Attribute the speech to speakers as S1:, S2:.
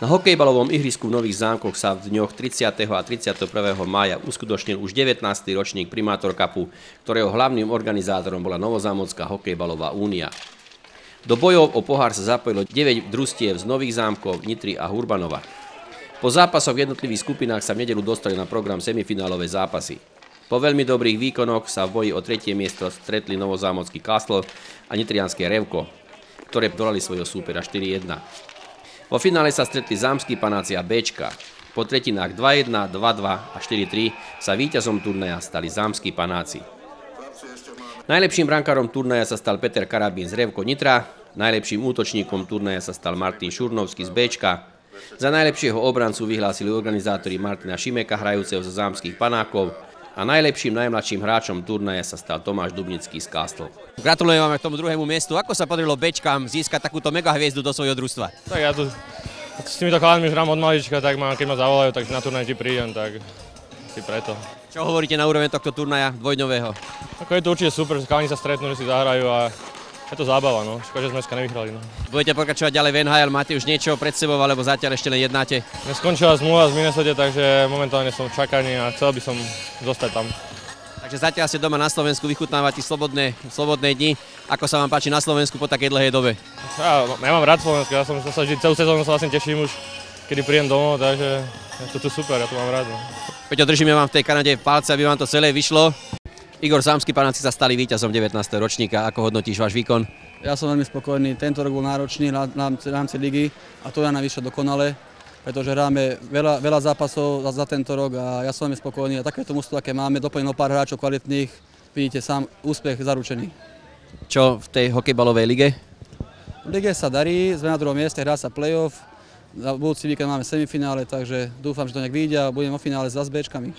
S1: Na hokejbalovom ihrisku v Nových Zámkoch sa v dňoch 30. a 31. mája uskutočnil už 19. ročník Primátor Cupu, ktorého hlavným organizátorom bola Novozámocká hokejbalová únia. Do bojov o pohár sa zapojilo 9 družstiev z Nových Zámkov, Nitry a Hurbanova. Po zápasoch v jednotlivých skupinách sa v nedeľu dostali na program semifinálové zápasy. Po veľmi dobrých výkonoch sa v boji o 3. miesto stretli Novozámocký Káslov a nitrianske Revko, ktoré dolali svojho súpera 4-1. Vo finále sa stretli zámski panáci a Béčka. Po tretinách 2-1, 2-2 a 4-3 sa víťazom turnaja stali zámski panáci. Najlepším brankárom turnaja sa stal Peter Karabín z Revko Nitra, najlepším útočníkom turnaja sa stal Martin Šurnovský z Béčka, za najlepšieho obrancu vyhlásili organizátori Martina Šimeka, hrajúceho zo zámskych panákov, a najlepším najmladším hráčom turnaja sa stal Tomáš Dubnický z Káslov.
S2: Gratulujem vám k tomu druhému miestu. Ako sa podarilo Béčkam získať takúto mega hviezdu do svojho družstva?
S3: Tak ja tu s týmito chalánmi hrám od malička, tak keď ma zavolajú, tak na turnaj ti prídem, tak si preto.
S2: Čo hovoríte na úroveň tohto turnaja dvojdňového?
S3: Ako je to určite super, že chalani sa stretnú, že si zahrajú a je to zábava, no. Škoda, že sme dneska nevyhrali, no.
S2: Budete pokračovať ďalej v NHL, máte už niečo pred sebou, alebo zatiaľ ešte len jednáte?
S3: Mne skončila zmluva z Minnesota, takže momentálne som v čakaní a chcel by som zostať tam.
S2: Takže zatiaľ ste doma na Slovensku, vychutnávate slobodné dni. Ako sa vám páči na Slovensku po takej dlhej dobe?
S3: Ja mám rád Slovensko, ja som sa vždy, celú sezónu sa vlastne teším už, kedy prídem domov, takže je to tu super, ja to mám rád. No.
S2: Peťo, držíme vám v tej Kanade palce, aby vám to celé vyšlo. Igor, zámski panáci sa stali víťazom 19. ročníka. Ako hodnotíš váš výkon?
S4: Ja som veľmi spokojný. Tento rok bol náročný v rámci ligy a to je najvyššie dokonale, pretože hráme veľa zápasov za tento rok a ja som veľmi spokojný. A takéto mužstvo, aké máme, doplnilo pár hráčov kvalitných, vidíte sám, úspech zaručený.
S2: Čo v tej hokejbalovej lige?
S4: V lige sa darí, sme na druhom mieste, hrá sa play-off. Za budúci víkend máme semifinále, takže dúfam, že to nejak vyjde a budeme o finále s Béčkami.